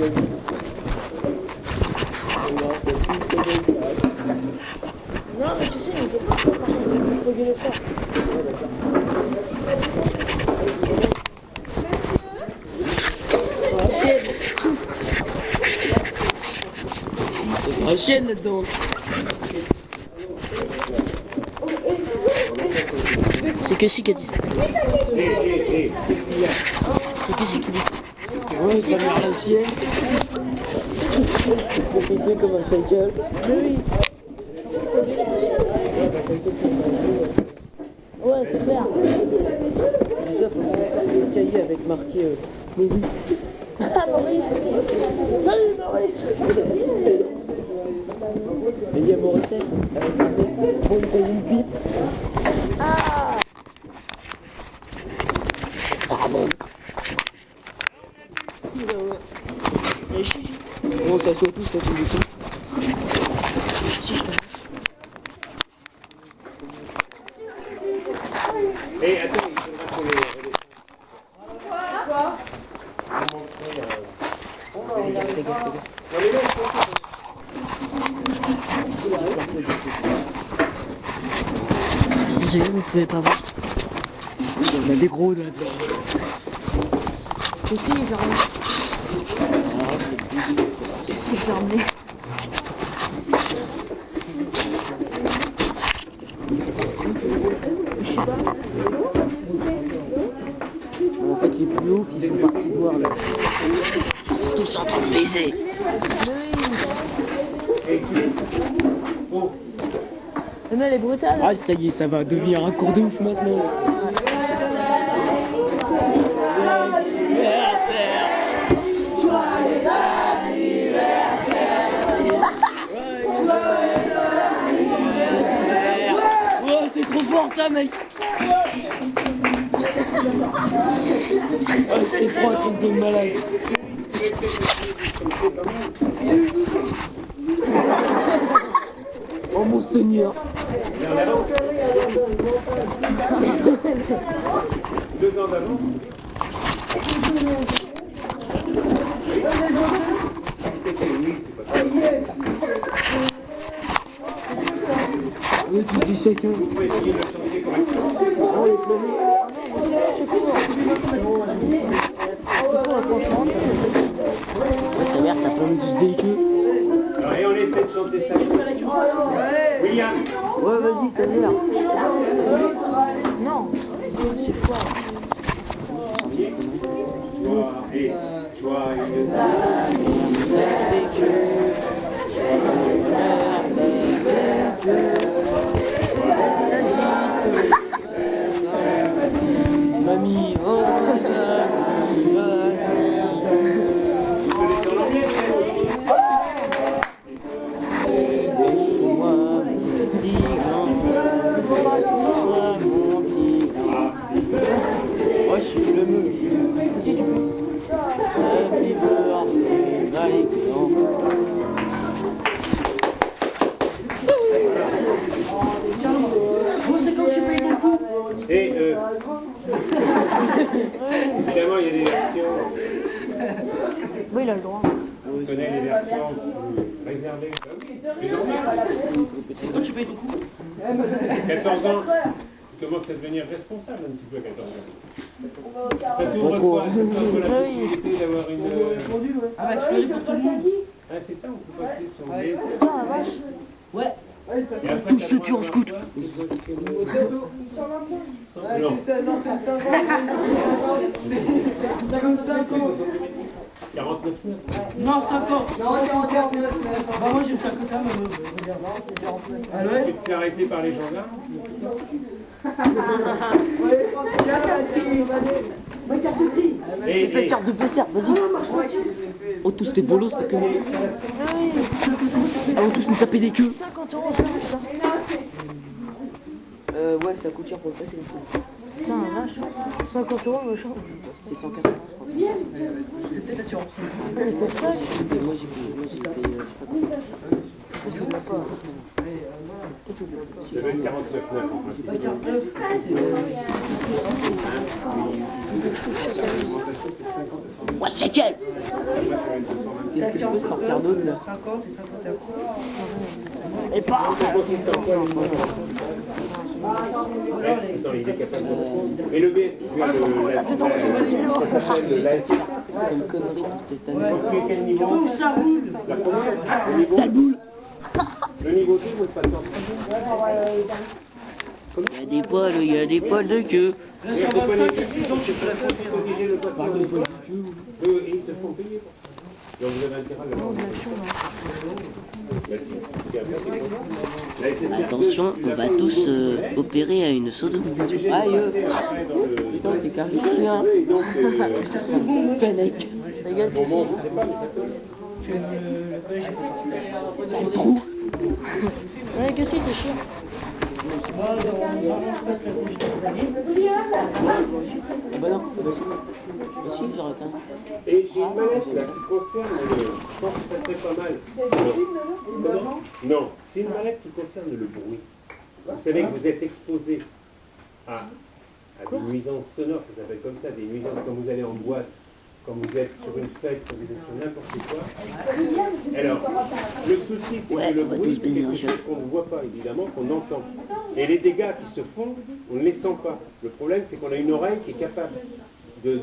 Non, mais tu sais, il faut pas faire par contre, il faut gueuler fort. Un chien là-dedans. C'est que si qui a dit ça. C'est que si qui dit ça. Ouais, ça mère la chienne. Profiter comme un shaker. Oui. Ouais, c'est clair. Déjà, faut faire le cahier avec marqué Maurice. Ah, Maurice. Salut, Maurice. Mais il y a Morissette. Bon, il paye une pipe. Ah. Ah bon. Bon, ça soit tous, ça tu le sais. Si je te Et attends, il faudra qu'on les... Désolé, vous pouvez pas voir. Il y a des gros là-dedans. Ici, il est fermé. Ici, il est fermé. Je sais pas. En fait, les plus hauts, ils sont partis boire là. Tous en train de baiser. Oh, Mais elle est brutale. Ah, ça y est, ça va devenir un cours de ouf maintenant. Oh, c'est trop fort ça, mec. Oh, c'est trop un truc de malade. Oh mon Seigneur. et en avant. 2 ans d'avant. Oui, tu dis chacun. Vous pouvez essayer de le chanter correctement. Oh, les planètes. Sa mère, t'as pas mis du véhicule. Alors, et on essaie de chanter ça. William. Ouais, vas-y, ça mère. Non. C'est fort. Et joyeux Mamie, oh, moi je suis le mou. Si tu peux. Happy birthday, Gaëtan. Et évidemment, il y a des versions. Oui, il a le droit. On connaît les versions réservées. Quand tu payes ton coup. 14 ans, tu commences à devenir responsable un petit peu à 14 ans. Ça t'ouvre quoi? Ça t'ouvre la possibilité d'avoir une... Ah bah tu payes pour tout le monde. Ah, c'est ça, on peut passer sur des... Putain, la vache. Ouais. Et après, Tous ceux qui en scoutent. Non. 49 000. Non, 50. Non, 49. Bah moi j'ai 51, mais Ah ouais? Tu te fais arrêter par les gendarmes? c'est fait carte de PCR, vas-y. Oh tous tes bolos, c'est que... Ah, oh tous nous taper des queues. 50 euros, ça coûte ça. Ouais, ça coûte cher pour le passer les queues. Putain, la vache. 50 euros, le champ. C'était 180, je crois. C'est peut-être l'assurance. Mais c'est ça. Moi j'ai payé, je sais pas combien. Ça se voit pas. Je vais 49,9 en principe. Ouais, c'est quel? Après, ça va être 220. est-ce que je peux sortir d'autres là? 50 et 51. Et pas. Ça consiste en quoi, les mouvements? Ouais, attends, il est capable de répondre. Mais le B, tu as ça s'appelle l'AST. C'est une connerie cette année. Donc, quel niveau? Donc ça roule. La première, le niveau. Ça boule. Le niveau 2, vous êtes pas dedans. Il y a des poils de queue. Là, sur 25 et 6 ans, je peux la faire. Obliger le patient en école. Eux, ils te font payer. Donc vous avez intérêt à le voir. Attention, on va tous opérer à une sodomisation. Aïe, putain, t'es carré dessus, hein. Panique. Regarde Bon, ici. bon, je sais pas, mais ça peut. Le collège est petit. Trou. Ouais, qu'est-ce que c'est, chien? Moi, normalement, je passe la conduite de la ville. Ah bah non, bah si, j'arrête. Hein. Et j'ai une mallette là qui concerne le... Je pense que ça serait pas mal. Non, non, c'est une mallette qui concerne le bruit. Vous savez que vous êtes exposé à des nuisances sonores, ça s'appelle comme ça, des nuisances quand vous allez en boîte, quand vous êtes sur une fête, quand vous êtes sur n'importe quoi. Alors, le souci, c'est que le bruit, c'est quelque chose qu'on ne voit pas, évidemment, qu'on entend. Et les dégâts qui se font, on ne les sent pas. Le problème, c'est qu'on a une oreille qui est capable de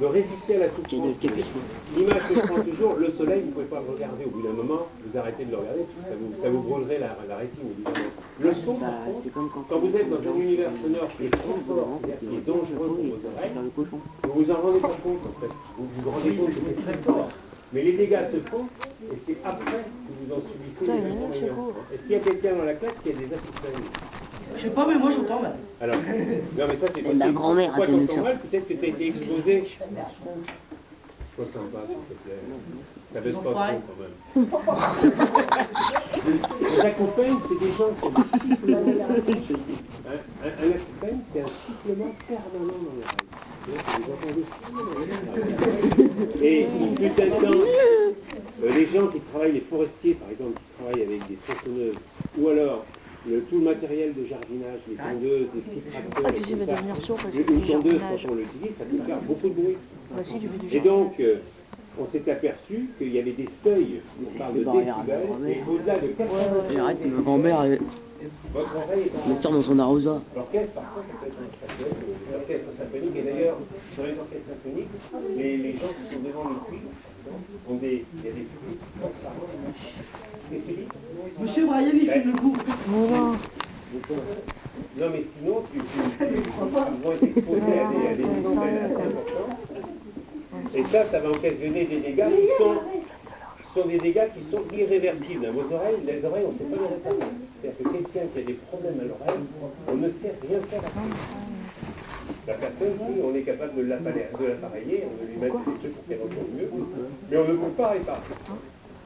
résister à la souffrance. L'image que je prends toujours, le soleil, vous ne pouvez pas le regarder au bout d'un moment, vous arrêtez de le regarder, parce que ça vous brûlerait la rétine, évidemment. Le son, par contre, quand vous êtes dans un univers sonore qui est trop fort, qui est dangereux pour vos oreilles, vous vous en rendez pas compte, en fait. Vous vous rendez compte que c'est très fort. Mais les dégâts se font, et c'est après que vous en subissez les inconvénients. Est-ce qu'il y a quelqu'un dans la classe qui a des acouphènes? Je sais pas, mais moi j'entends mal. Alors, non mais ça c'est possible. La grand-mère Pourquoi a tenu t'entends ça. mal? Peut-être que tu as été exposé. Toi, je t'en parle, s'il te plaît. Ça baisse pas trop quand même. Les acouphènes, c'est des gens qui ont des sifflements. Un acouphène, c'est un sifflement permanent dans les oreilles. Et il fut un temps, les gens qui travaillent, les forestiers par exemple, qui travaillent avec des tronçonneuses, ou alors tout le matériel de jardinage, les tondeuses, les petits tracteurs, Ah, tu sais, il va tout ça. devenir sourd parce que Une du tondeuse, jardinage. quand on l'utilise, ça peut faire beaucoup de bruit. Bah si, tu fais du Et jardinage. donc, on s'est aperçu qu'il y avait des seuils, on parle de décibels, et au-delà de 80, J'arrête, ma grand-mère, votre oreille est me sort dans son arrosoir. L'orchestre, par contre, ça peut être l'orchestre symphonique, et d'ailleurs, dans les orchestres symphoniques, les gens qui sont devant le cuivre, ont il y a des publics. Qu'est-ce que tu dis? Monsieur Brian, il fait le coup. Non, Non, mais sinon, tu vas être exposé à des décibels assez importants. Et ça va occasionner des dégâts qui sont des dégâts qui sont irréversibles. Vos oreilles, les oreilles, on ne sait pas les réparer. C'est-à-dire que quelqu'un qui a des problèmes à l'oreille, on ne sait rien faire à ça. La personne, si on est capable de l'appareiller, on va lui mettre des trucs pour qu'elle entende mieux, mais on ne peut pas réparer.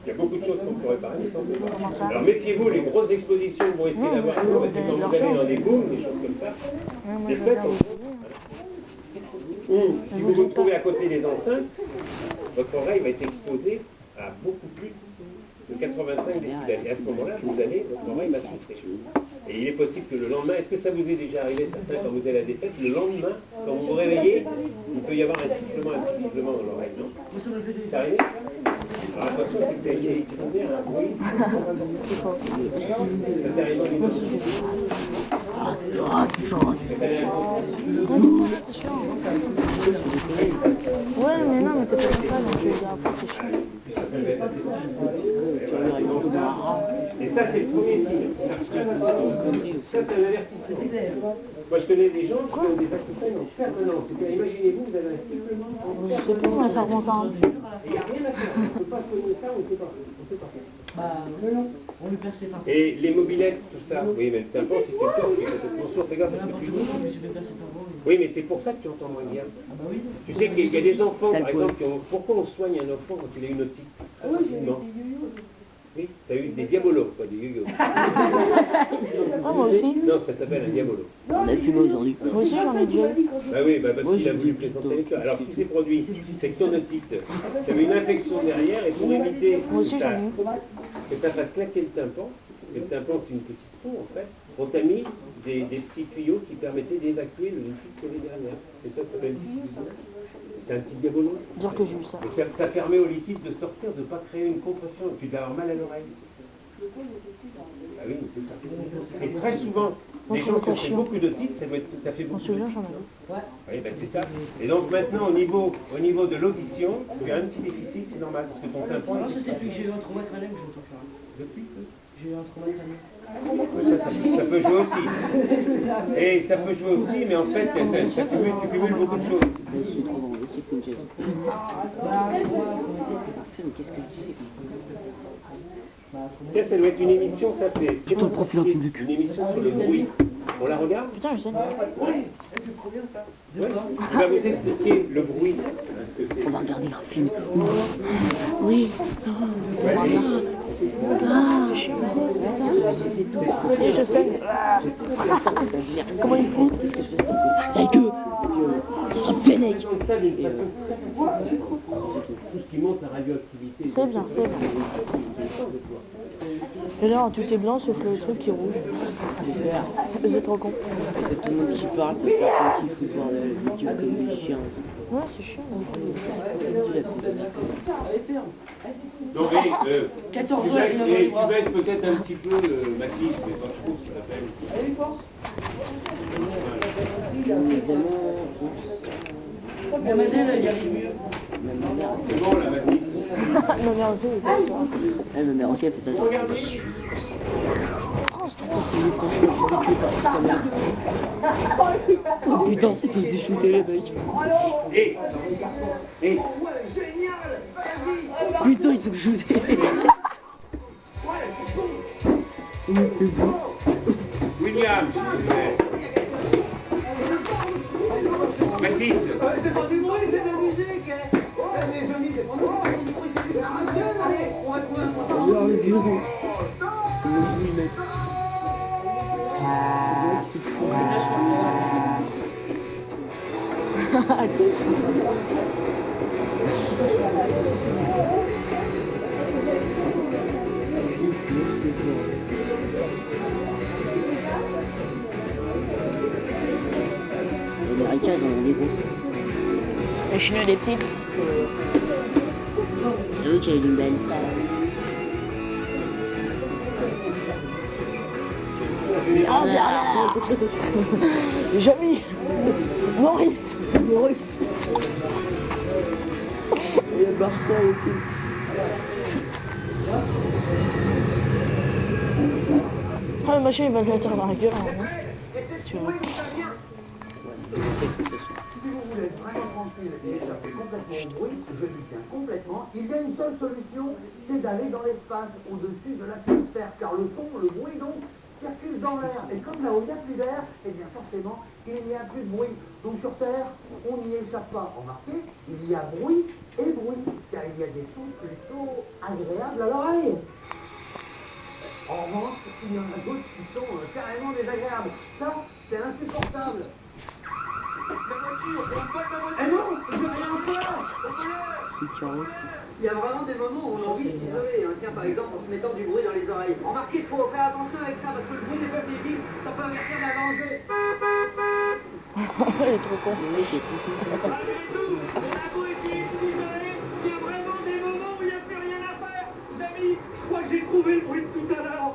Il y a beaucoup de choses qu'on peut réparer, mais ça on ne peut pas. Alors méfiez-vous, les grosses expositions vont essayer d'avoir un peu, c'est quand vous allez dans des boules, des choses comme ça, des fêtes sont... Ou si vous vous trouvez à côté des enceintes, votre oreille va être exposée à beaucoup plus de 85 décibels. Et à ce moment-là, votre oreille va souffrir. Et il est possible que le lendemain, est-ce que ça vous est déjà arrivé, certains, quand vous allez à des fêtes, le lendemain, quand vous vous réveillez, il peut y avoir un petit sifflement dans l'oreille, non? C'est arrivé? Alors attention, c'est que tu as été exposé à un bruit. Ça t'est arrivé en Indonésie? ouais, mais non, mais t'es pas exprès, donc après c'est chiant. Et ça, c'est le premier signe. Ça, c'est un avertissement. Moi, je connais des gens qui ont des acouphènes en permanence. Imaginez-vous, vous avez un sifflement en Je sais plus comment ça remonte. il n'y a rien à faire. On ne peut pas soigner ça, on ne sait pas. On sait pas faire. Bah, non, on lui perce les tympans. Et les mobilettes, tout ça, oui, mais le tympan, c'est une corde qui est complètement sourd. Fais gaffe parce que N'importe tu... quoi, je me suis fait percer le tympan. Oui, mais c'est pour ça que tu entends moins bien. Ah bah oui. Tu sais qu'il y a des enfants, par exemple, qui ont... Pourquoi on soigne un enfant quand il a une otite? Ah oui, j'ai Non. des yo-yo. Oui, t'as eu des diabolos, pas des yo-yo. Ah, moi aussi. Non, ça s'appelle un diabolo. On a fumé aujourd'hui. Moi aussi, j'en ai déjà eu. Bah oui, bah parce qu'il a voulu plaisanter avec toi. Alors, ce qui s'est produit, c'est que ton otite, tu avais une infection derrière, et pour éviter Moi aussi, j'en ai eu. que ça fasse claquer le tympan, et le tympan, c'est une petite peau, en fait, on t'a mis des petits tuyaux qui permettaient d'évacuer le liquide qu'il y avait derrière. Et ça s'appelle diffusion. C'est un petit diabolo. Dire que j'ai eu ça. Et ça permet au liquide de sortir, de ne pas créer une compression. Tu dois avoir mal à l'oreille. Ah oui, c'est ça. Et très souvent, les gens qui ont fait beaucoup d'otite, ça fait beaucoup Celui-là, d'otite. j'en ai. Oui, ben c'est ça. Et donc maintenant, au niveau de l'audition, tu as un petit déficit, c'est normal, parce que ton tympan... Non, c'était depuis que j'ai eu un trauma crânien que j'entends faire. Depuis J'ai eu un trauma crânien. ça peut jouer aussi. Et ça peut jouer aussi, mais en fait, tu cumules beaucoup de choses. Je suis trop bon, c'est comme j'ai. Qu'est-ce que tu dis? Ça doit être une émission, ça c'est... J'ai ton profil en public. Une émission sur le bruit. On la regarde? Putain, je sais. Ouais. Il va vous expliquer le bruit. On va regarder un film. Oui. Et je sais. Comment il fout? La gueule. Ça me pénètre. Tout ce qui monte la radioactivité. C'est bien, c'est bien. Et là, tout est blanc sauf le truc qui est rouge. C'est trop con. Tout le monde qui parle, t'as pas un petit voir la vidéo comme des chiens. Ouais, c'est chiant. Donc, tu baisses peut-être un petit peu le Mathis, mais pas trop, ce qu'il appelle. Allez, force. Mais Madeleine, elle y arrive mieux. C'est bon, la Mathis. Ma mère aussi, elle était sur. Eh, ma mère, ok, peut-être. Regardez. Oh putain, c'est tous des shootés les mecs. Et Putain, ils sont shootés. William, s'il vous plaît. Mathis. C'est pas du bruit, c'est de la musique. Mais je dis, c'est pas du bruit, c'est de la radio. Allez, on va trouver un Les Américains, ils en ont des gros. Les Chinois, des petites. L'autre, il a une belle. Ah, Bernard. Jamy. Maurice. Il y a Barça aussi. Ah, le machin, il va lui atterrir dans la gueule. Hein. Tu vois. Si vous voulez être vraiment tranquille et échapper complètement au bruit, je lui tiens complètement, il y a une seule solution, c'est d'aller dans l'espace, au-dessus de l'atmosphère, car le son, le bruit donc, circule dans l'air. Et comme là où il n'y a plus d'air, et bien forcément, il n'y a plus de bruit. Donc sur Terre, on n'y échappe pas. Remarquez, il y a bruit et bruit, car il y a des sons plutôt agréables à l'oreille. En revanche, il y en a d'autres qui sont carrément désagréables. Ça, c'est insupportable. La voiture, on pas la voiture. Eh non, je vais rien faire. Il y a vraiment des moments où on a envie de s'isoler. Tiens, par exemple, en se mettant du bruit dans les oreilles. Remarquez, il faut faire attention avec ça, parce que le bruit des petits, ça peut avertir d'un danger. Il est trop con. Malgré tout, on a beau essayer de s'isoler, il y a vraiment des moments où il n'y a plus rien à faire. Amis, je crois que j'ai trouvé le bruit de tout à l'heure.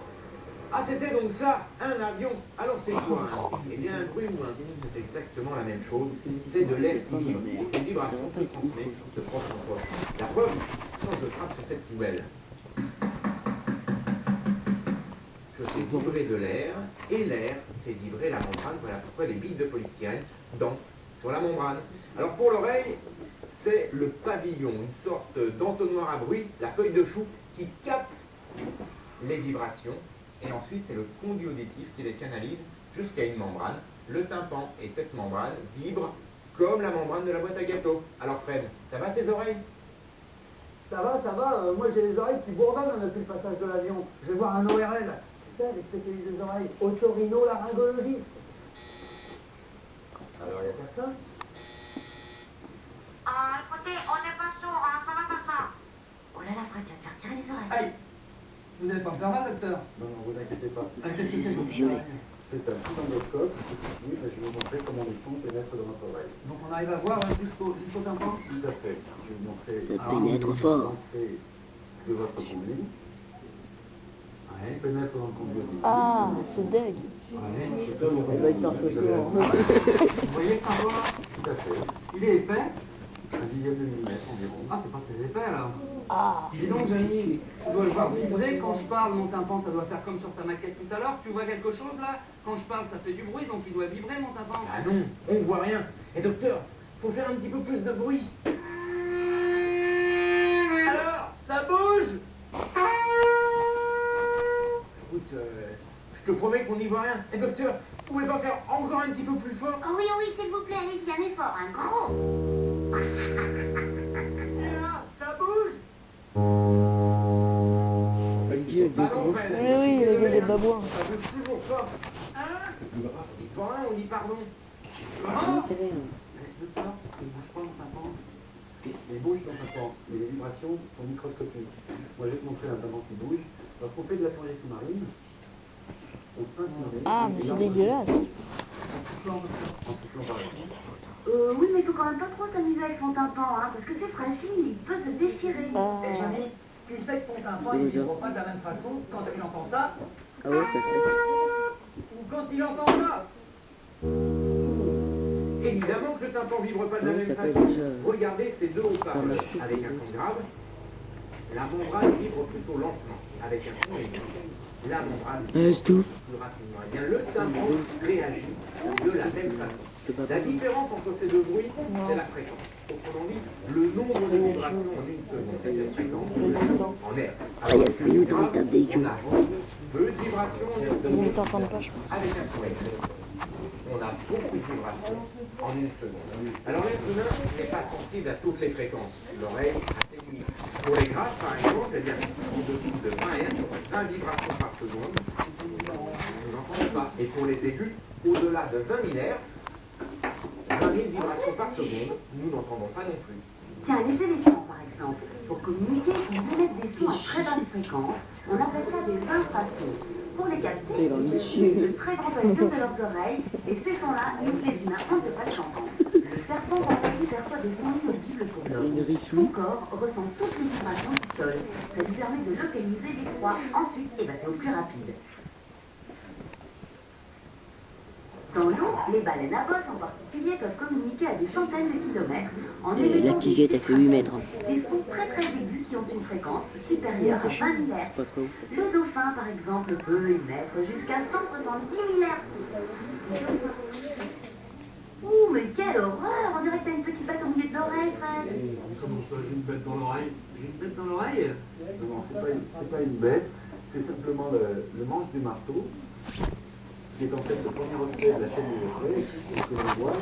Ah, c'était donc ça, un avion. Alors c'est quoi un bruit? Eh bien, un bruit ou un son, c'est exactement la même chose. C'est de l'air qui vibre. Une vibration qui transmet, qui se prend en poche. La preuve, quand je frappe sur cette poubelle, je fais vibrer de l'air, et l'air fait vibrer la membrane. Voilà pourquoi les billes de polystyrène dansent sur la membrane. Alors pour l'oreille, c'est le pavillon, une sorte d'entonnoir à bruit, la feuille de chou qui capte les vibrations. Et ensuite, c'est le conduit auditif qui les canalise jusqu'à une membrane. Le tympan et cette membrane vibrent comme la membrane de la boîte à gâteaux. Alors Fred, ça va tes oreilles? Ça va, moi j'ai les oreilles qui bourdonnent depuis le passage de l'avion. Je vais voir un ORL. Tu sais, les spécialistes des oreilles, otorino-laryngologie. Alors, il y a personne? Ah, écoutez, on n'est pas sourd, hein, ça va pas ça. Oh là là, Fred, tu vas te faire tirer les oreilles. Aïe! Vous n'allez pas me faire mal, docteur? Non, vous inquiétez pas. C'est un petit endoscope, je vais vous montrer comment les sons pénètrent dans votre oreille. Donc on arrive à voir jusqu'au tympan? Ça pénètre fort. De votre conduit. Ouais, pénètre dans le conduit. Ah, c'est deg. Elle va être parfait. Vous voyez le tambour là? Tout à fait. Il est épais, un dixième de millimètre environ. Ah, c'est pas très épais alors. Ah, Dis donc, Jamie, tu dois le voir vibrer. Quand je parle, mon tympan, ça doit faire comme sur ta maquette tout à l'heure. Tu vois quelque chose là? Quand je parle, ça fait du bruit, donc il doit vibrer, mon tympan. Ah non, on ne voit rien. Et docteur, faut faire un petit peu plus de bruit. Alors, ça bouge? Écoute, je te promets qu'on n'y voit rien. Et docteur, vous pouvez pas faire encore un petit peu plus fort? Oh oui, oh oui, s'il vous plaît, allez bien et fort, un gros. Et là, ça bouge? oui, oui, il y a des babouins. Ça bouge toujours pas. Hein? Il faut rien, on dit pardon. Oh, docteur, il ne bouge pas mon tympan. Il bouge ton tympan, mais les vibrations sont microscopiques. Moi, je vais te montrer un tympan qui bouge. Lorsqu'on fait de la plongée sous-marine, on se pince dans les... Ah, mais c'est dégueulasse. En soufflant par là. Oui, mais il faut quand même pas trop s'amuser avec son tympan, hein, parce que c'est fragile, il peut se déchirer. Ah. Et Jamie, tu sais que ton tympan, il ne vibre pas de la même façon quand il entend ça, Ah ouais, ça fait. ou quand il entend ça. Évidemment que le tympan ne vibre pas de la Ouais, même ça fait façon. déjà. Regardez ces deux haut-parleurs avec un son grave. La membrane vibre plutôt lentement, avec un son aigu. La membrane vibre tout. plus rapidement. Eh bien, le tympan réagit de la même façon. La différence entre ces deux bruits, c'est la fréquence. Autrement dit, le nombre de vibrations en une seconde et cette fréquence en air. Ah, il y a le tuyau dans le stade des On a peu de vibrations en une Ils seconde ne t'entendent pas, je pense. avec un son aigu. On a beaucoup de vibrations en une seconde. Alors l'être humain n'est pas sensible à toutes les fréquences. L'oreille atténue. Pour les grasses, par exemple, eh bien, en dessous de 20 Hz, 20 vibrations par seconde, nous n'entendons pas. Et pour les aigus, au-delà de 20 000 Hz, 20 000 vibrations par seconde, nous n'entendons pas non plus. Tiens, les éléphants, par exemple, pour communiquer, ils émettent des sons à très basse fréquence. On appelle ça des infrasons. Pour les capter, ils utilisent de très grands pavillons de leurs oreilles, et ces sons-là, nous les humains, on ne peut pas les entendre. Le serpent, quant à lui, perçoit des sons inaudibles pour l'homme. Son corps ressent toutes les vibrations du sol. Ça lui permet de localiser les proies. Ensuite, c'est au plus rapide. Dans l'eau, les baleines à bosse en particulier peuvent communiquer à des centaines de kilomètres en La Kiguette a fait 8 mètres. des sons très très aigus qui ont une fréquence supérieure à 20 000 Hz. Pas trop. Le dauphin, par exemple, peut émettre jusqu'à 170 000 Hz. Ouh, mais quelle horreur! On dirait que t'as une petite bête au milieu de l'oreille, Fred. Comment ça, j'ai une bête dans l'oreille? J'ai une bête dans l'oreille? Non, c'est pas une bête, c'est simplement le manche du marteau, qui est en fait le premier reflet de la chaîne des reflets, que l'on voit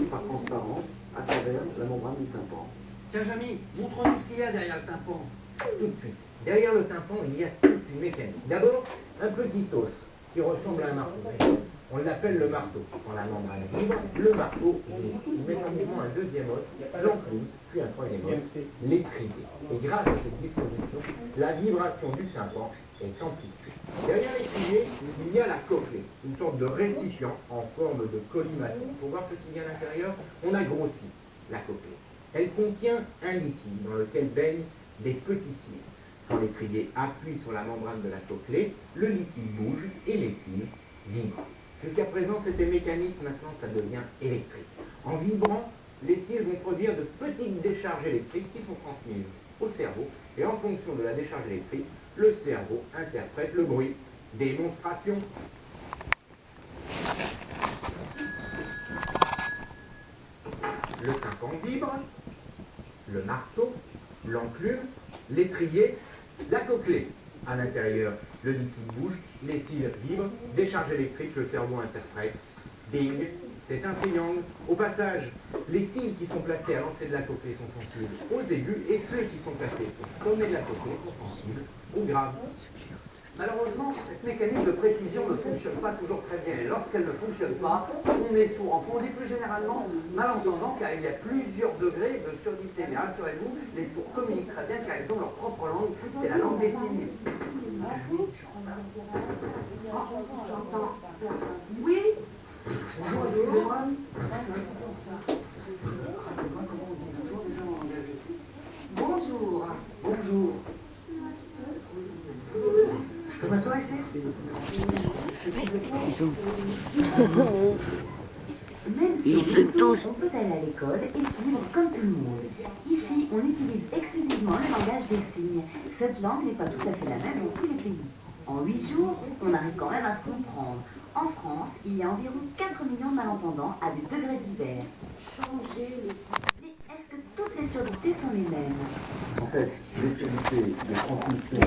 par transparence à travers la membrane du tympan. Tiens, Jamie, montre-nous ce qu'il y a derrière le tympan. Tout de suite. Derrière le tympan, il y a toute une mécanique. D'abord, un petit os qui ressemble à un marteau. On l'appelle le marteau. Quand la membrane vibre, le marteau il met en mouvement un deuxième os, l'enclume, puis un troisième os, l'étrier. Et grâce à cette disposition, la vibration du tympan est amplifiée. Derrière l'étrier, il y a la cochlée, une sorte de récipient en forme de colimatique. Pour voir ce qu'il y a à l'intérieur, on a grossi la cochlée. Elle contient un liquide dans lequel baignent des petits cils. Quand l'étrier appuie sur la membrane de la cochlée, le liquide bouge et les cils vibrent. Jusqu'à présent, c'était mécanique, maintenant ça devient électrique. En vibrant, les cils vont produire de petites décharges électriques qui sont transmises au cerveau, et en fonction de la décharge électrique, le cerveau interprète le bruit. Démonstration. Le tympan vibre, le marteau, l'enclume, l'étrier, la cochlée. À l'intérieur, le liquide bouge, les cils vibrent, décharge électrique, le cerveau interprète. Ding, c'est un triangle. Au passage, les cils qui sont placés à l'entrée de la cochlée sont sensibles aux aigus et ceux qui sont placés au sommet de la cochlée sont sensibles aux graves. Malheureusement, cette mécanique de précision ne fonctionne pas toujours très bien. Et lorsqu'elle ne fonctionne pas, on est sourd. On dit plus généralement malentendant car il y a plusieurs degrés de surdité. Mais rassurez-vous, les sourds communiquent très bien car ils ont leur propre langue. C'est la langue des signes. Oui? Bonjour, excusez-moi. Même si on peut aller à l'école et suivre comme tout le monde. Ici, on utilise exclusivement le langage des signes. Cette langue n'est pas tout à fait la même dans tous les pays. En 8 jours, on arrive quand même à se comprendre. En France, il y a environ 4 millions de malentendants à des degrés divers. Mais est-ce que toutes les surdités sont les mêmes? En fait, les surdité de transmission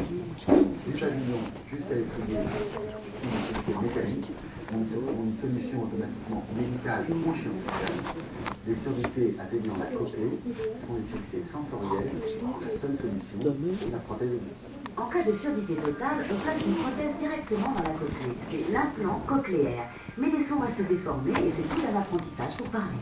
du pavillon jusqu'à l'étrier, une mécanique, ont une solution automatiquement médicale ou chirurgicale. Les surdités atteignant la cochlée sont des surdités sensorielles. La seule solution est la prothèse. En cas de surdité totale, on place une prothèse directement dans la cochlée. C'est l'implant cochléaire. Mais les sons restent déformés et c'est tout un apprentissage pour parler.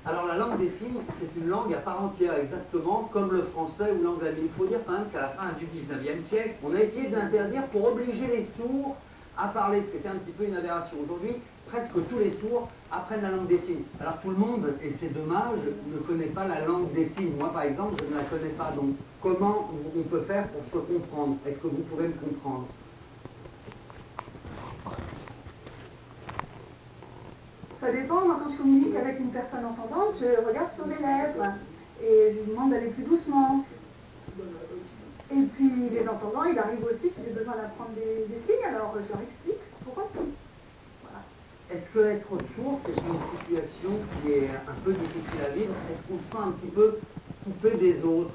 Alors la langue des signes, c'est une langue à part entière, exactement comme le français ou l'anglais. Mais il faut dire quand même qu'à la fin du 19e siècle, on a essayé d'interdire pour obliger les sourds à parler, ce qui était un petit peu une aberration. Aujourd'hui, presque tous les sourds apprennent la langue des signes. Alors tout le monde, et c'est dommage, ne connaît pas la langue des signes. Moi par exemple, je ne la connais pas. Donc comment on peut faire pour se comprendre? Est-ce que vous pouvez me comprendre? Ça dépend, moi quand je communique avec une personne entendante, je regarde sur les lèvres et je lui demande d'aller plus doucement. Et puis les entendants, il arrive aussi qu'ils aient besoin d'apprendre des signes, alors je leur explique pourquoi tout. Voilà. Est-ce que être sourd, c'est une situation qui est un peu difficile à vivre? Est-ce qu'on se sent un petit peu coupé des autres?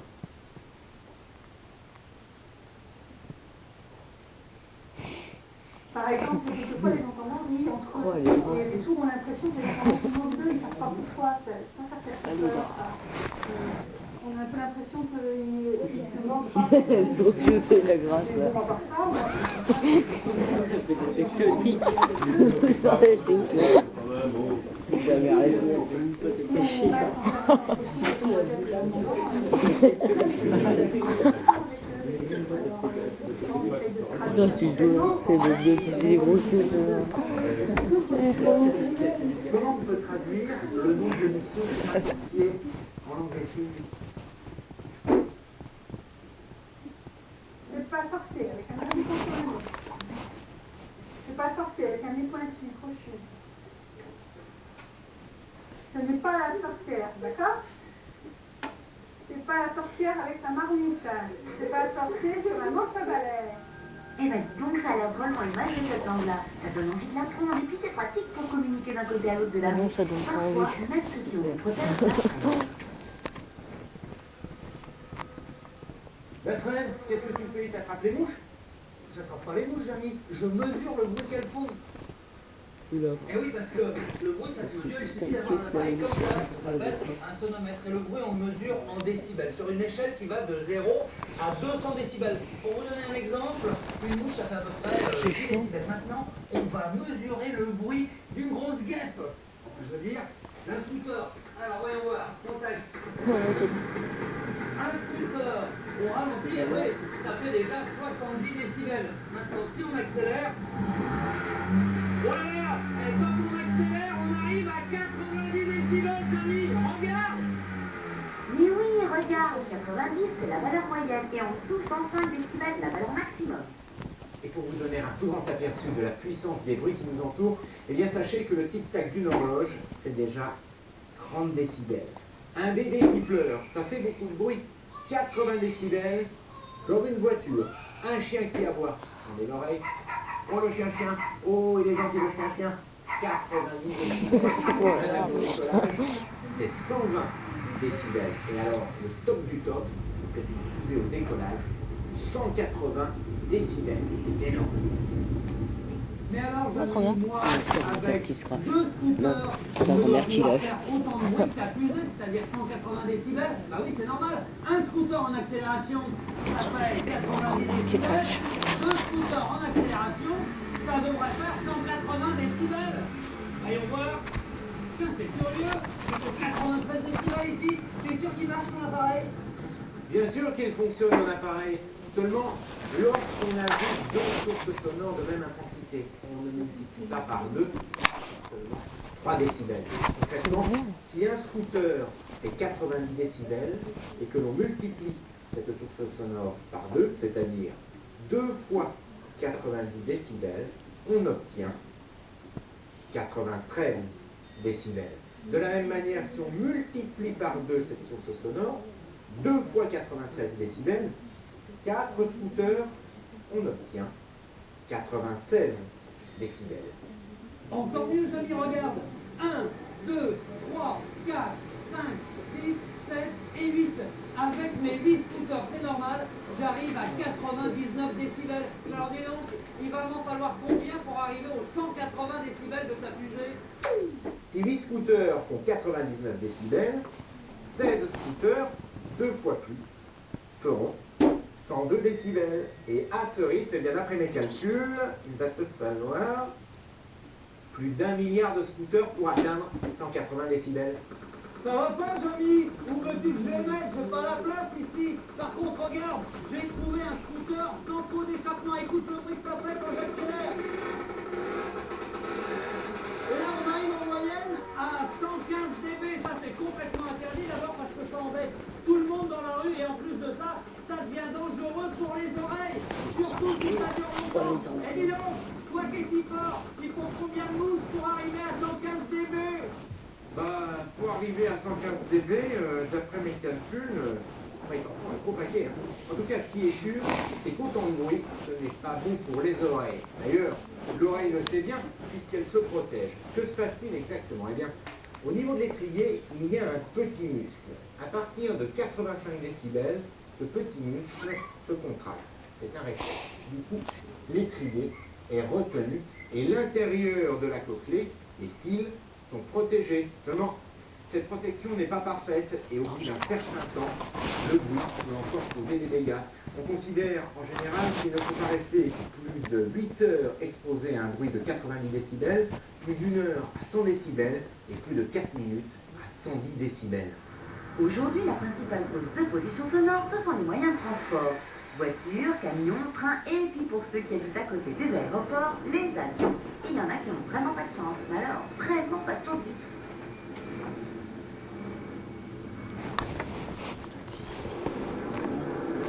Par exemple, quelquefois les entendants rient entre eux. Et les sourds ont l'impression que les entendants sont deux, ils ne savent pas pourquoi. Ça fait peur. On a un peu l'impression qu'ils se moquent pas. C'est la grâce Et là. on va par ça, moi. Jamais raison, non, c'est dur, c'est des gros choses. Comment on peut traduire le nom de l'émission associé en langue des signes? C'est pas sorcier avec un habitant sur le nez. C'est pas sorcier avec un nez pointu, crochu. Ce n'est pas la sorcière, d'accord? C'est pas la sorcière avec sa marmite. C'est pas la sorcière sur un manche à balai. Eh ben donc ça a l'air vraiment image de cette langue-là. Ça donne envie de l'apprendre et puis c'est pratique pour communiquer d'un côté à l'autre de la Non, bouche. ça donne pas Parfois, envie. même ceux qui ont des prothèses. Bertrand, qu'est-ce que tu fais? T'attrapes les mouches? J'attrape pas les mouches, Jamy. Je mesure le bruit qu'elles font. Oula. Eh oui, parce que le bruit, ça se mesure, il suffit d'avoir un appareil comme ça, ça s'appelle un sonomètre. Et le bruit, on mesure en décibels, sur une échelle qui va de 0 à 200 décibels. Pour vous donner un exemple, une mouche, ça fait à peu près 10 décibels. Maintenant, on va mesurer le bruit d'une grosse guêpe. Je veux dire, d'un scooter. Alors, voyons voir, contact. Un scooter, au ralenti, oui, ça fait déjà 70 décibels. Maintenant, si on accélère, voilà, et quand on accélère, on arrive à 90 décibels, Johnny, regarde. Mais oui, regarde, 90 c'est la valeur moyenne et en dessous 105 décibels la valeur maximum. Et pour vous donner un tout grand aperçu de la puissance des bruits qui nous entourent, eh bien sachez que le tic-tac d'une horloge, c'est déjà 30 décibels. Un bébé qui pleure, ça fait beaucoup de bruit. 80 décibels, comme une voiture. Un chien qui aboie, tendez l'oreille. Oh le chien-chien, oh il est gentil le chien-chien. 90 décibels. C'est 120 décibels. Et alors, le top du top, c'est utilisé au décollage, 180 décibels. C'est énorme. Mais alors, je combien? suis moi, avec qui sera. deux scooters, C'est la première qui on va lâche. faire autant de bruit que la fusée, c'est-à-dire 180 décibels. Bah oui, c'est normal. Un scooter en accélération, ça fait 90 décibels. Deux scooters en accélération, ça devrait faire 180 décibels. Voyons voir. Tiens, c'est curieux. Il faut 93 décibels ici. T'es sûr qu'il marche ton appareil? Bien sûr qu'il fonctionne mon appareil. Seulement, lorsqu'on ajoute deux sources sonores de même intensité, on ne multiplie pas par deux, seulement 3 décibels. Concrètement, si un scooter fait 90 décibels et que l'on multiplie cette source sonore par deux, c'est-à-dire 2 fois 90 décibels, on obtient 93 décibels. De la même manière, si on multiplie par 2 cette source sonore, 2 fois 93 décibels, 4 scooters, on obtient 96 décibels. Encore mieux, amis, regarde. 1, 2, 3, 4, 5, 6, 7 et 8. Avec mes 8 scooters, c'est normal, j'arrive à 99 décibels. Alors dis donc, il va m'en falloir combien pour arriver aux 180 décibels de ta fusée? Si 8 scooters font 99 décibels, 16 scooters, 2 fois plus, feront 102 décibels. Et à ce rythme, eh bien d'après mes calculs, il va se falloir plus d'1 milliard de scooters pour atteindre 180 décibels. Ça va pas, Jamy? Où veux-tu que je les mette? J'ai pas la place ici. Par contre, regarde, j'ai trouvé un scooter sans pot d'échappement. Écoute le bruit que ça fait quand j'accélère. Et là, on arrive en moyenne à 115 dB. Ça, c'est complètement interdit d'abord parce que ça embête tout le monde dans la rue. Et en plus de ça, ça devient dangereux pour les oreilles. Surtout si ça dure longtemps. Et dis donc, toi qui es si fort, il faut combien de mousses pour arriver à 115 dB? Bah, pour arriver à 115 dB, d'après mes calculs, il faut un gros paquet. En tout cas, ce qui est sûr, c'est qu'autant de bruit, ce n'est pas bon pour les oreilles. D'ailleurs, l'oreille le sait bien, puisqu'elle se protège. Que se passe-t-il exactement? Eh bien, au niveau de l'étrier, il y a un petit muscle. À partir de 85 décibels, ce petit muscle se contracte. C'est un réflexe. Du coup, l'étrier est retenu et l'intérieur de la cochlée, les cils, sont protégés. Seulement, cette protection n'est pas parfaite et au bout d'un certain temps, le bruit peut encore causer des dégâts. On considère en général qu'il ne faut pas rester plus de 8 heures exposé à un bruit de 90 décibels, plus d'1 heure à 100 décibels et plus de 4 minutes à 110 décibels. Aujourd'hui, la principale cause de pollution sonore, ce sont les moyens de transport. Voitures, camions, trains, et puis pour ceux qui habitent à côté des aéroports, les avions. Il y en a qui n'ont vraiment pas de chance, mais alors vraiment pas de chance du tout.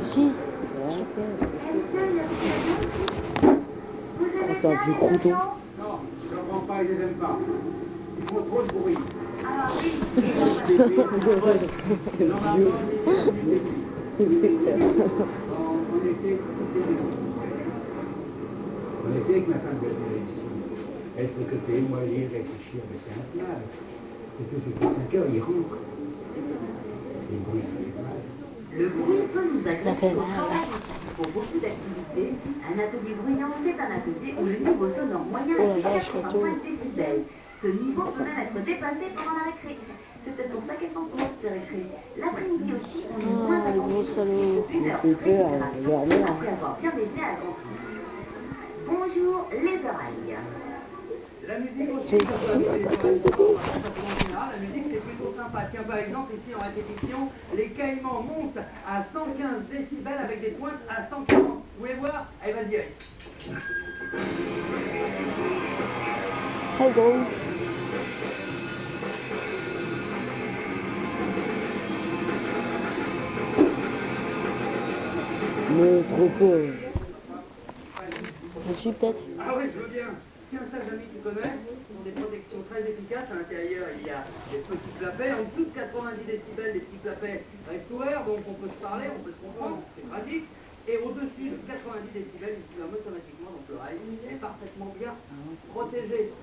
Si. Monsieur, il y a des avions? Vous aimez C'est un bien vieux les crouton. avions? Non, je ne comprends pas, ils les aiment pas. Ils font trop de bruit. Alors oui, et Normalement, on essaie avec ma femme de venir ici. Elle peut côté, moi, lire, réfléchir, mais c'est un plat. Et puis, c'est pour 5 heures, il rentre. Les bruits, ça fait mal. le bruit peut nous Ça agresser fait au mal. travail. Pour beaucoup d'activités, un atelier bruyant, c'est un atelier où le niveau sonore moyen Oh la est de vache, 85 décibels. Ce niveau peut même être dépassé pendant la récré. C'est peut-être pour ça qu'elles sont courtes, ces récré. L'après-midi aussi, on est moins Ah, le gros attentif. salaud. Une heure Il de fait peur, récupération dormir. après avoir bien déjeuné à la cantine. Bonjour, les oreilles. La musique aussi, ça peut aller les oreilles. En général, la musique, c'est plutôt sympa. Tiens, par exemple, ici en répétition, les caïmans montent à 115 décibels avec des pointes à 140. Vous voulez voir? Allez, vas-y, allez. Très drôle. Mais trop pauvre. Je suis peut-être. Ah oui, je veux bien. Tiens, ça, Jamy, tu connais? Ce sont des protections très efficaces. À l'intérieur, il y a des petits clapets. En dessous de 90 décibels, des petits clapets restent ouverts, donc on peut se parler, on peut se comprendre, c'est pratique. Et au-dessus de 90 décibels, il se ferme automatiquement, donc l'oreille est parfaitement bien protégée.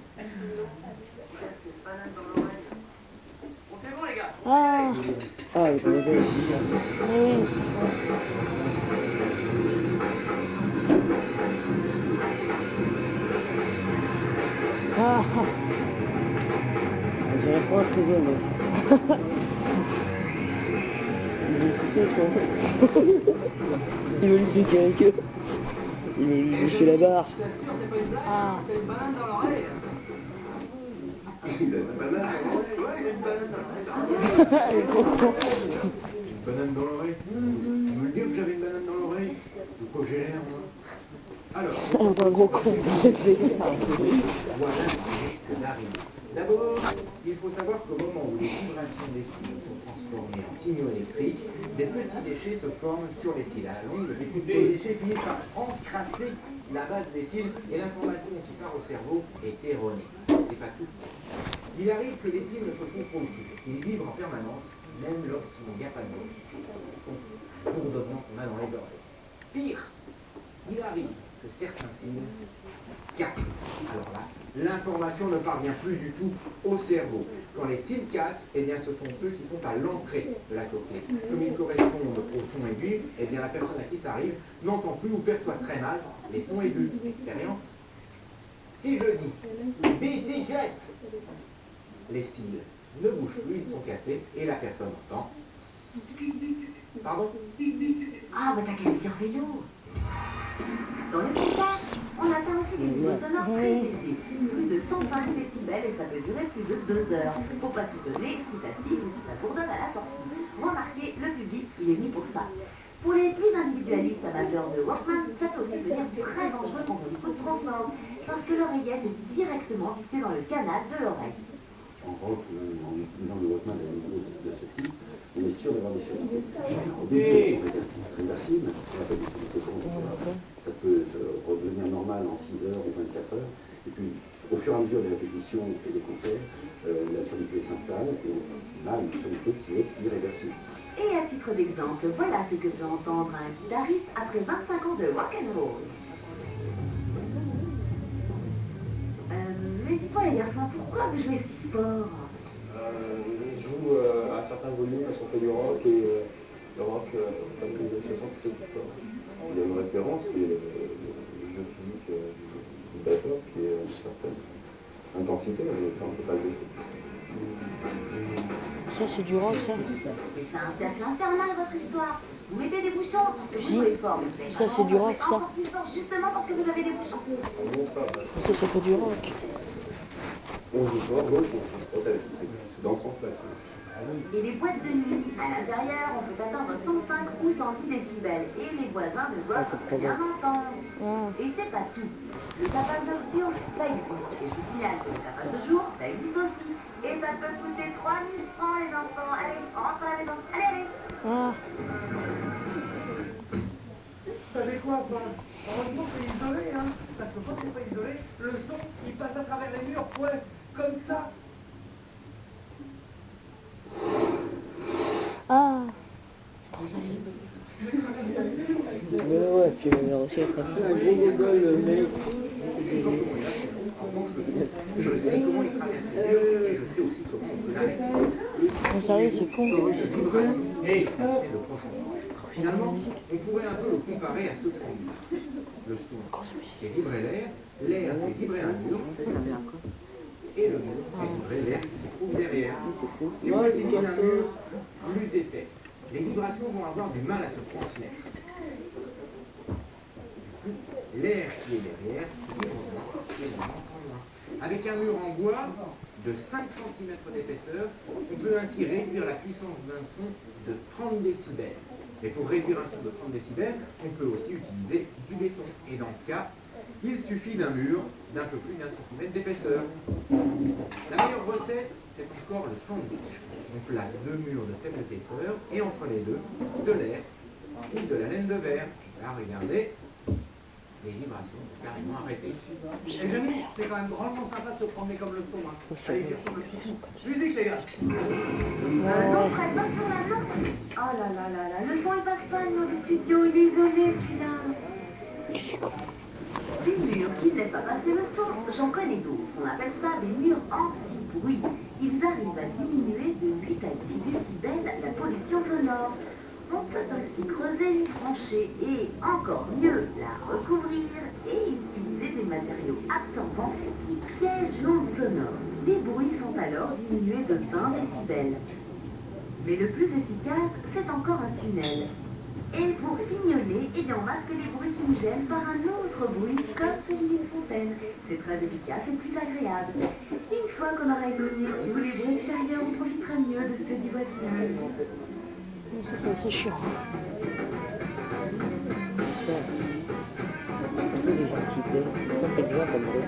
Bon, c'est bon, les gars. Ah, Ah, il connaît bien. oui. Ah, J'aurais pas trouvé, mais. Il veut le souffler, toi. Il veut le souffler avec eux. Il veut lui boucher la barre. Je t'assure, c'est pas une blague, Ah. t'as une banane dans l'oreille. Il a une banane. Ouais, il a une banane dans l'oreille. le gros con. Une banane dans l'oreille. Vous me dire que j'avais une banane dans l'oreille? De quoi j'ai l'air, moi? Alors, Un gros con. voilà ce qui risque d'arriver. D'abord, il faut savoir qu'au moment où les vibrations des cils sont transformées en signaux électriques, des petits déchets se forment sur les cils. À la longue, les petits déchets finissent par encrasser la base des cils et l'information qui part au cerveau est erronée. C'est pas tout. Il arrive que les cils ne se contrôlent plus. Ils vibrent en permanence, même lorsqu'il n'y a pas de bruit. Bourdonnement qu'on a dans les oreilles. Pire, il arrive que certains cils cassent. Alors là, l'information ne parvient plus du tout au cerveau. Quand les cils cassent, eh bien ce sont ceux qui sont à l'entrée de la coquille. Comme ils correspondent au son aigu, eh bien la personne à qui ça arrive n'entend plus ou perçoit très mal les sons aigus. Expérience. Si je dis bicyclette, les cils ne bougent plus, ils sont cassés et la personne entend. Pardon? Ah, bah t'as qu'à dire vélo. Dans le spectacle, on atteint aussi des niveaux sonores très élevés, plus de 120 décibels et ça peut durer plus de 2 heures. Faut pas s'étonner si ça siffle ou si ça bourdonne à la sortie. Remarquez, le public, il est mis pour ça. Pour les plus individualistes amateurs de Walkman, ça peut aussi devenir très dangereux quand on écoute transport, parce que l'oreillette est directement fixée dans le canal de l'oreille. En rock, en utilisant le Walkman à niveau de ce type, on est sûr d'avoir des sonorités. Au début, elles sont réversibles, on appelle des sonorités secondaires. Ça peut redevenir normal en 6 heures ou 24 heures. Et puis, au fur et à mesure des répétitions et des concerts, la sonorité s'installe et on a une sonorité qui est irréversible. Et à titre d'exemple, voilà ce que peut entendre un guitariste après 25 ans de rock'n'roll. Mais dis-moi les garçons, pourquoi vous jouez si fort? Je joue à certains volumes parce qu'on fait du rock et le rock, comme les années 60, c'est du fort. Il y a une référence qui est le jeu physique du batteur, qui est une certaine intensité, mais ça on ne peut pas le laisser. Ça, c'est du rock, ça. C'est un cercle infernal, votre histoire. Vous mettez des bouchons, vous jouez fort. Ça, c'est du rock, ça. Encore plus fort, justement parce que vous avez des bouchons. Ça, c'est pas du rock. On joue fort, l'autre, on se protège. C'est dans le sens là. Et les boîtes de nuit, à l'intérieur, on peut atteindre 105 ou 110 décibels. Et les voisins ne doivent rien entendre. Et c'est pas tout. Le tapage nocturne, ça existe. Et je signale que le tapage de jour, ça existe aussi. Et ça peut coûter 3000 francs, les enfants. Allez, on rentre à la maison. Allez, allez. Vous savez quoi, heureusement c'est isolé, hein, parce que quand c'est pas isolé, le son, il passe à travers les murs, ouais, comme ça. Ah. Mais ouais, tu m'as reçu après. Un gros gogol, le mec. Je sais comment il traverse les murs et je sais aussi comment on peut l'arrêter. Non, sérieux, c'est con. Et le profond. Finalement, on pourrait un peu le comparer à ce qu'on le son fait vibrer l'air fait vibrer un mur, et le mur fait vibrer l'air qui se trouve derrière. Et plus il y a un mur, plus épais. Les vibrations vont avoir du mal à se transmettre. L'air qui est derrière vibre moins et on entend moins. Avec un mur en bois de 5 cm d'épaisseur, on peut ainsi réduire la puissance d'un son de 30 décibels. Mais pour réduire un son de 30 décibels, on peut aussi utiliser du béton. Et dans ce cas, il suffit d'un mur d'un peu plus d'1 centimètre d'épaisseur. La meilleure recette, c'est encore le sandwich. On place 2 murs de faible épaisseur et entre les deux, de l'air ou de la laine de verre. Là, regardez, les vibrations sont carrément arrêtées. Et Jamie, c'est quand même drôlement sympa de se promener comme le son, hein. Allez, dire sur le petit coup. Musique, les gars. Non, Fred, pas sur la main. Oh là là là là, le son il passe pas dans le studio, il est isolé celui-là. Des murs qui ne laissent pas passer le son, j'en connais d'autres. On appelle ça des murs anti-bruit. Ils arrivent à diminuer de 8 à 10 décibels la pollution sonore. On peut aussi creuser une tranchée et, encore mieux, la recouvrir et utiliser des matériaux absorbants qui piègent l'onde sonore. Les bruits sont alors diminués de 20 décibels. Mais le plus efficace, c'est encore un tunnel. Et pour signaler, on masque les bruits qui nous gênent par un autre bruit, comme celui d'une fontaine. C'est très efficace et plus agréable. Une fois qu'on aura écouté tous les bruits extérieurs, on profitera mieux de ceux du voisinage. Ça, c'est chiant. Un peu les gens qui pleurent. Ça fait bien comme bruit.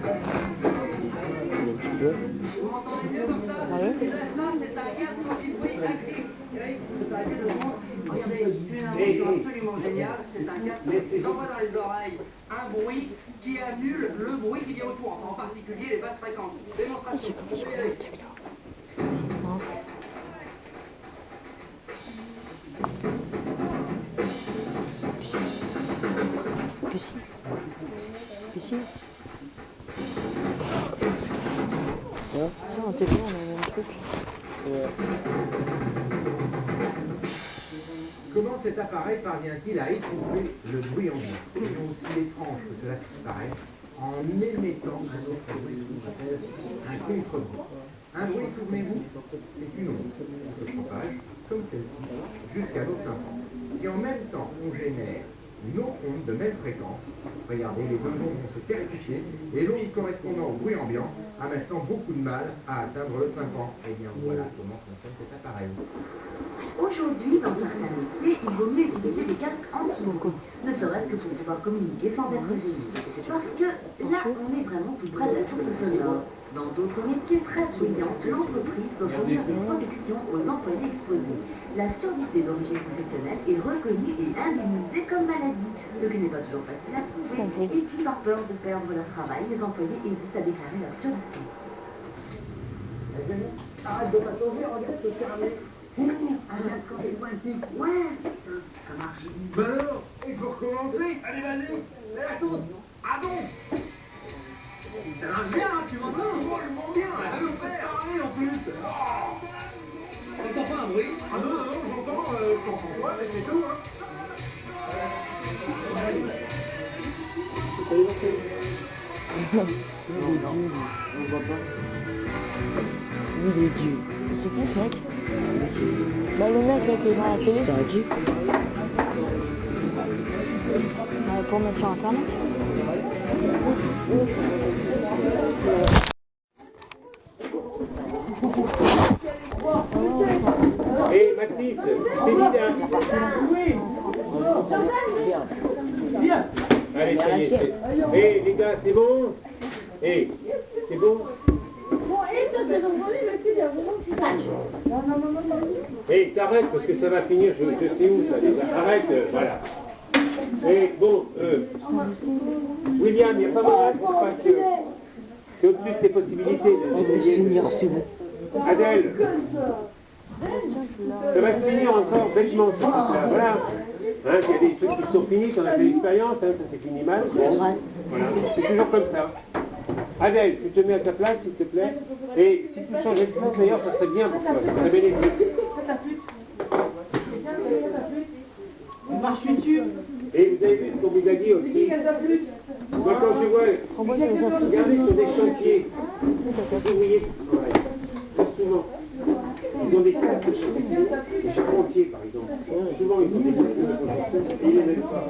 Les petits doigts. Sérieux? Regardez, c'est une invention absolument géniale. C'est un casque qui envoie dans les oreilles un bruit qui annule le bruit qu'il y a autour, en particulier les basses fréquences. Démonstration. Ici. Ça, en télé, on a le même truc. Comment cet appareil parvient-il à étouffer le bruit ambiant? Et aussi étrange que cela paraît, en émettant un autre bruit qu'on appelle un contre-bruit. Un bruit, souvenez-vous, c'est une onde qui se propage, comme celle-ci, jusqu'à nos tympans. Et en même temps, on génère une autre onde de même fréquence. Regardez, les deux ondes vont se percuter, et l'onde correspondant au bruit ambiant a maintenant beaucoup de mal à atteindre le tympan. Et bien voilà comment fonctionne cet appareil. Aujourd'hui, dans certains métiers, il vaut mieux utiliser des casques anti-bruit, ne serait-ce que pour pouvoir communiquer sans être gêné. Parce que là, on est vraiment tout près de la source sonore. Dans d'autres métiers très bruyants, l'entreprise peut fournir des protections aux employés exposés. La surdité d'origine professionnelle est reconnue et indemnisée comme maladie, ce qui n'est pas toujours facile à prouver. Et puis, par peur de perdre leur travail, les employés hésitent à déclarer leur surdité. Arrête de pas changer, regarde, c'est fermé. Arrête quand c'est pointu. Ouais, ça marche. Ben alors, il faut recommencer. Allez, vas-y. À tous. À donc. Ça marche bien, hein, tu m'entends? Bien, à nous faire. Parler en plus. T'entends pas un bruit? Ah non, j'entends, je comprends pas, mais c'est tout, hein. On voit pas. Il est Dieu. C'est qui ce mec? Bah le mec là qui est dans la télé. C'est un Dieu. Pour mettre sur internet. Hé, Mathis, c'est vide, oui. Viens. Allez, ça y est. Hé, les gars, c'est bon? Hé, c'est bon? Hé, t'arrêtes parce que ça va finir, je sais où ça déjà. Arrête, voilà. Hé, bon, William, il n'y a pas moyen pour pas que... C'est au-dessus de tes possibilités. C'est bon. Adèle, ça va se finir encore bêtement, ce truc-là, voilà. Hein, il y a des trucs qui sont finis, on a fait l'expérience, hein, ça s'est fini mal. Voilà, c'est toujours comme ça. Adèle, tu te mets à ta place, s'il te plaît. Et si tu changeais de place, d'ailleurs, ça serait bien pour toi, ça serait bénéfique. Marche dessus. Et vous avez vu ce qu'on vous a dit aussi. Moi, quand je vois, regardez sur des chantiers, les ouvriers qui travaillent, très souvent, ils ont des casques de charpentiers, par exemple. Souvent, ils ont des casques de charpentiers et ils les mettent pas.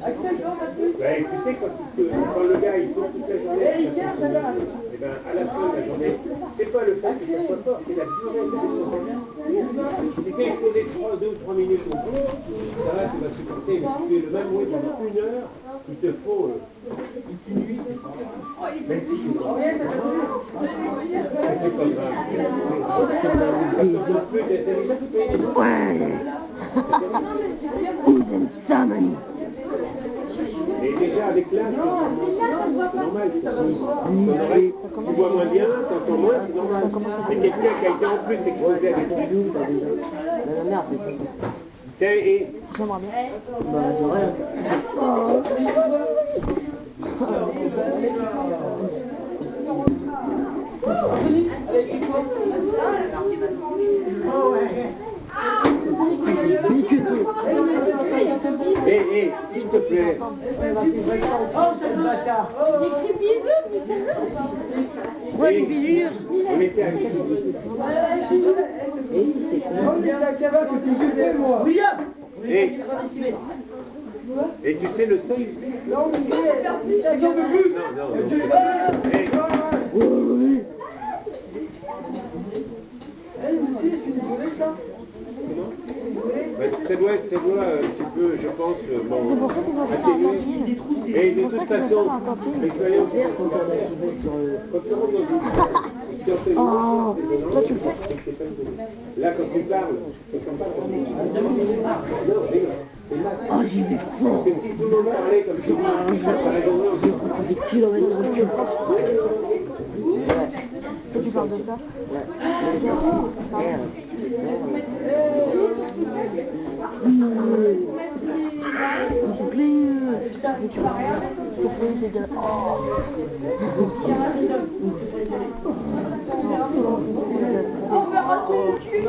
Ouais, tu sais, quand le gars, il faut toute la journée, et bien, à la fin de la journée, c'est pas le fait que ça soit fort, c'est la durée de l'exposition. Si tu es exposé 2 ou 3 minutes au bout, ça va, tu vas supporter, mais si tu es le même bruit pendant 1 heure, il te faut une nuit, c'est pas grave. Même si c'est pas grave, c'est pas grave. Ils ont plus d'intelligence. Ouais. Vous aimez ça, Manu? Et déjà avec l'âge, c'est normal. Tu vois moins bien, t'entends moins, c'est normal. Mais quelqu'un qui a été en plus exposé à des trucs. La merde, c'est ça. Et... J'aimerais bien. Bah, j'aurais. Hé, s'il te plaît. Oh, c'est le bâtard. Ouais, des bidures. On était à qui? On est à la cabane que tu fais, moi. Et tu sais le seuil? Non, mais j'en veux plus. Monsieur, je suis désolé, ça. Ça doit être, un petit peu, je pense, bon, atténué. Et de toute façon, l'expérience, quand tu rentres dans une expérience, Non, toi tu le fais. Là, quand tu parles, c'est comme ça qu'on dit. Oh, j'y vais fort. Parce que si tout le monde parlait comme ça, par exemple, Des kilomètres de queue. Toi tu parles de ça? S'il te plaît, tu vas rien. S'il te plaît, les gars. On verra ton cul.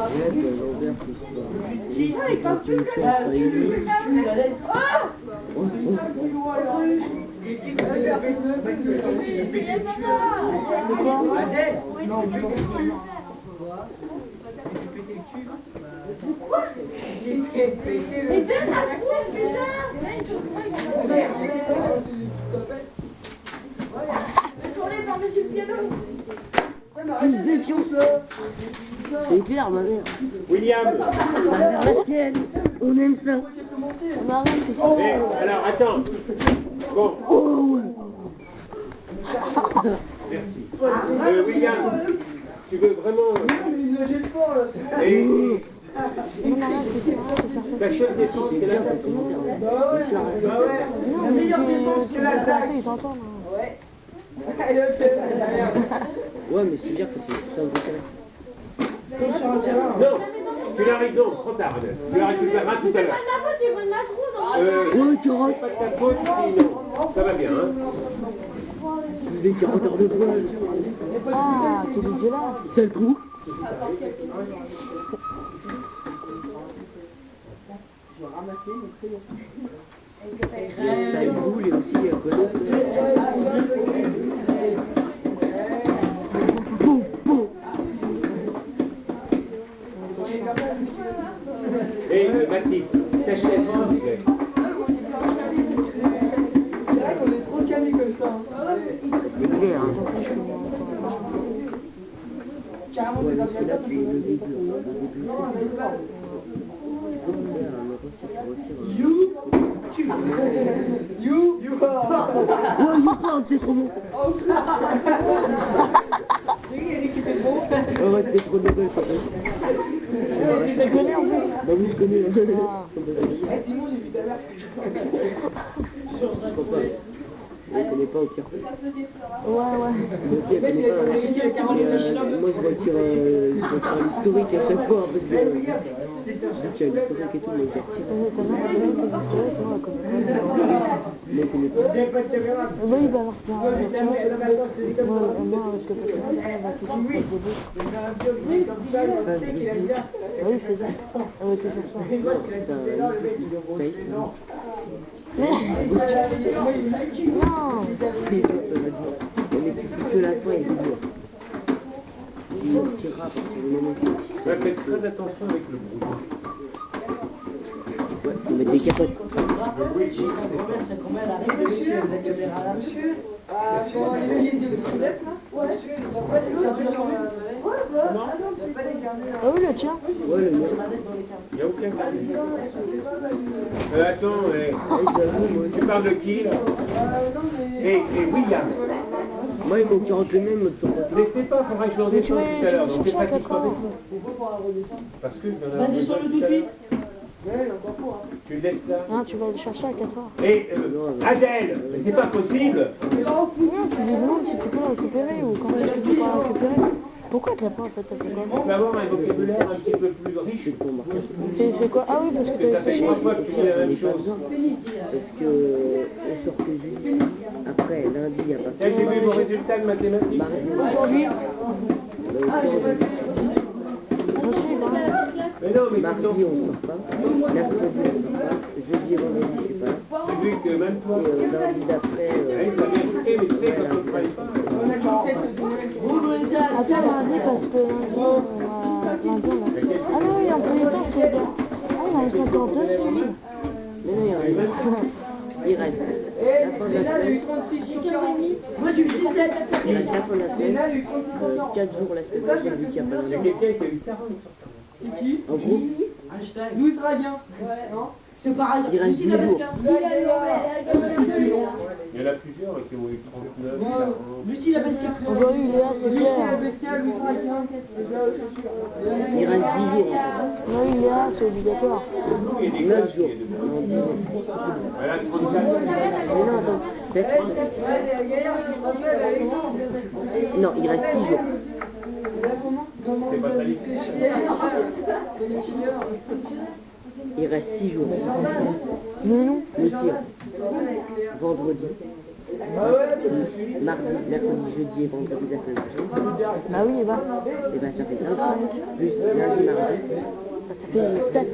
C'est clair, ma mère. William. Vers la tienne. On aime ça. On arrête, c'est ça. Alors, attends. Bon. Oh, ouais. Merci. William, tu veux vraiment... Et la chef défense, c'est la tête. La meilleure défense, c'est l'attaque. Ils t'entendent. Ouais. Ouais, mais c'est bien que c'est ça vous Non, tu l'arrives donc, trop tard. Tu l'arrives tout à l'heure. Ouais, tu rentres. Pas de ta faute, sinon. Ça va bien, hein. des 40 heures de vol. Ah, tu es là. C'est le coup. Je vais ramasser mon crayon. Ça a une boule et aussi Et Baptiste, t'achètes, s'il te plaît. C'est vrai qu'on est trop calés comme ça. c'est clair. Carrément des ordinateurs. Non, on n'est pas. You c'est trop bon. Oh ouais, c'est trop de belles, ça. Tu te connais en plus? Bah oui, je connais. Dis-moi, j'ai vu ta mère. Elle connaît pas au tir. Ouais. Moi aussi, elle connaît pas. Moi, je retire l'historique à chaque fois. Parce que vu qu'il y a l'historique et tout, mais je retire. Ta mère, elle connaît pas l'historique, moi, elle connaît pas. Mais elle connaît pas. Oui, bah alors c'est un moi, parce que elle va tout faire pour le bébé. Oui, c'est ça. Elle va tout faire ça. Mais... Non. On est plus que la fin, il est dur. Il tirera parce que le moment. Faites très attention avec le bruit. Ouais, on met des capotes. Monsieur, il est de là. Ouais, monsieur, il n'a pas les Ah oui, le tien. Ouais, le mien. Il n'y a aucun problème. Attends, tu parles de qui là? Et William. Moi, il faut que tu rentres le même de ton côté. Laissez pas, il faudra que je l'en Mais tu descende tout à l'heure. vas Donc c'est chercher à pas qu'il 4 heures. Parce que je viens d'avoir besoin tout à l'heure. Tu le laisses là. Non, tu vas le chercher à 4 heures. Et Adèle, c'est pas possible. Non, tu lui demandes si tu peux la récupérer ou quand est-ce que tu peux la récupérer. Pourquoi tu l'as pas en fait? On peut avoir un vocabulaire un petit peu plus riche. Tu fait quoi? Ah oui, parce que tu as Ça fait séché. 3 fois que tu dis la J'en ai même pas chose. besoin. Parce que on sort que jeudi. Après, lundi, il n'y a pas de J'ai vu vos résultats de mathématiques. mardi. Aujourd'hui. Mais non, mais Mardi, on sort pas. Mercredi, on sort pas. Jeudi, vendredi, je suis pas là. j'ai vu que même toi, Et lundi d'après, ça vient écouter, mais tu sais, quand on ne travaille pas. Attends, lundi, parce que lundi, on a... Ah non, oui, en premier temps, c'est bien. Ah, il en reste encore 2 semaines. mais non, il reste. Il reste. La fin de la Léna, elle a eu semaine. 36 sur 40. Moi, j'ai eu 17. Il reste la fin de la semaine. Léna, elle a eu 36 sur 40. 4 jours la semaine prochaine, vu qu'il n'y a pas Il y a lundi. quelqu'un qui a eu 40 sur 40. C'est qui? En gros, Louis Draguin. Ouais, non? C'est pareil. il reste 10 jours. Il a eu Il y en a plusieurs qui ont eu 39, 40. Lucie la bestiale. On va eu Léa, c'est Lucie la clair. bestiale, Louis Raquin. Il reste 10 jours. On a eu Léa, c'est obligatoire. Il y a des 9 gars jours. qui est voilà, 34. Mais non, attends. Non, il reste 6 jours. C'est pas ça. Il reste 6 jours. Mais non. Le tir. Vendredi. Mardi, mercredi, jeudi et vendredi la semaine prochaine. Bah oui, bah. Et ben ça fait 5. Plus lundi, mardi. Ça fait 7.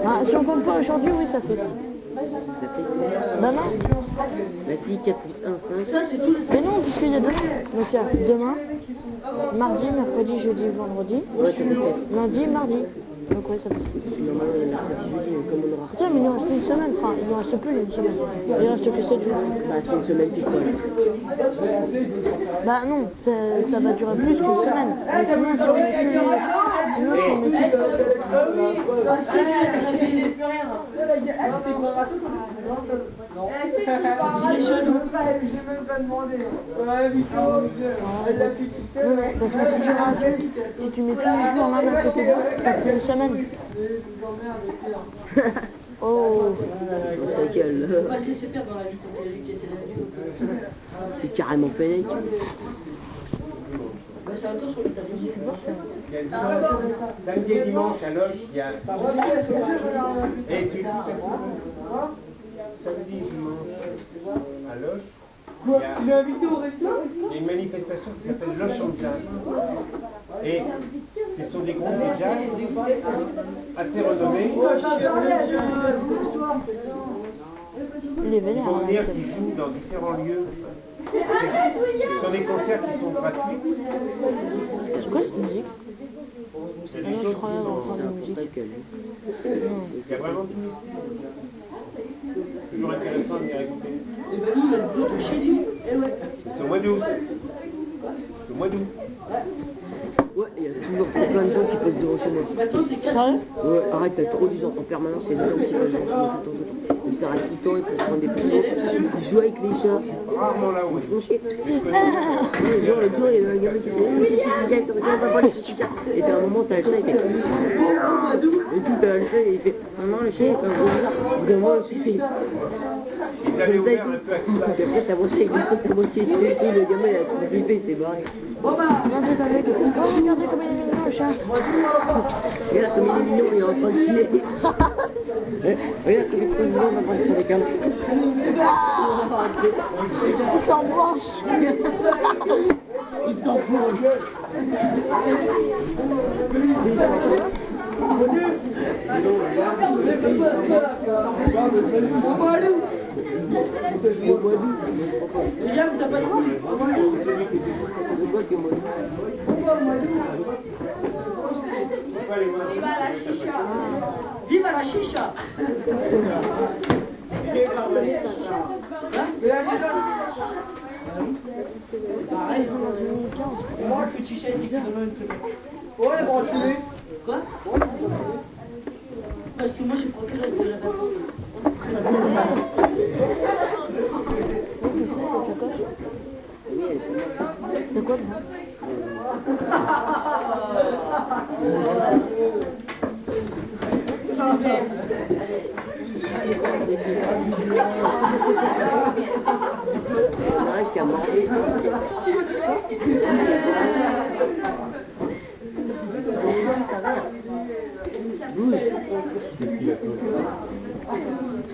Ah, si on compte pas aujourd'hui, oui, ça fait 6. Ça fait 6. Bah non. La fille 4 plus 1, 5. Mais non, puisqu'il y a demain. Donc il y a demain, mardi, mercredi, jeudi, vendredi. Ouais, ça fait 7. Lundi, mardi. Donc ouais, ça fait 6. Normalement, il y en a mercredi, jeudi, mais comme on aura. Putain, mais il nous reste une semaine, enfin, il nous reste plus une semaine. Il reste que 7 jours. Bah, c'est une semaine pile poil. Bah non, ça va durer plus qu'une semaine. Mais sinon, si on met plus... Sinon, si on met plus... J'ai même pas demandé. Ouais, Vito, elle l'a fait toute seule. Non, mais parce que si tu rajoutes, si tu mets tous les jours l'un à côté de l'autre, ça fait une semaine. Oh, Ta gueule. C'est carrément panique. Samedi et dimanche à Loche, il y a... Et tu samedi et dimanche à Loche, il y a invité au resto une manifestation qui s'appelle Loche en Jazz. Et ce sont des groupes de jazz assez renommés. il est Ils vénère, vont là, venir, c'est- qui jouent dans différents lieux. Ce sont des concerts qui sont gratuits. C'est quoi cette musique? C'est des Ah non, je choses croyais qui avoir sont... entendu la musique. Ta gueule. Il y a vraiment tout. C'est toujours intéressant de venir écouter. C'est au mois d'août. C'est au mois d'août. Ouais, il y a toujours plein de gens qui peuvent dire chez moi. Sérieux? Ouais, arrête, t'as trop du gens en permanence, il y a des gens qui peuvent dire chez moi tout le temps. Ils s'arrêtent tout le temps, ils peuvent prendre des photos, ils jouent avec les chats. Rarement là où Ils font chier. je connais. Ouais, genre, le tour, il y a un gamin qui fait regarde, pas les chats. Et puis à un moment, t'as le chat, il fait et tout, t'as le chat, il fait maman, le chat, il fait un gros bizarre. Vraiment, le chat, il fait. Ils avaient ouvert un peu à tout ça. Et après, t'as brossé avec des trucs, t'as brossé et tout, le gamin, il a tout flippé, il s'est barré. Regardez comme il est mignon, le chat. Regarde comme il est mignon, il est en train de filer. Regarde comme il est trop mignon, on va prendre sur les câbles. Il s'en branche. Il s'en fout. Déjà, vous n'avez pas de couilles. Vive la chicha. Pareil, moi le petit chat il dit qu'il en a une semaine. Ouais, bon, tu l'es. Quoi? Parce que moi je prends que la C'est quoi, Qui a mangé.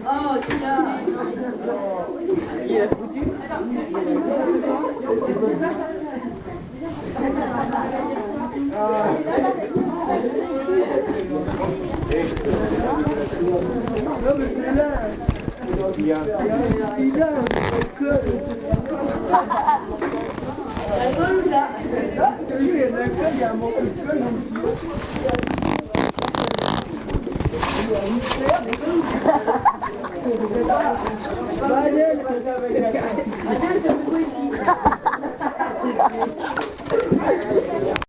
Oh, tiens. Il a foutu. Non, mais c'est là. Il y a... Il a un cœur. Il y a un cœur, il y a un manque de cœur, donc... Allez,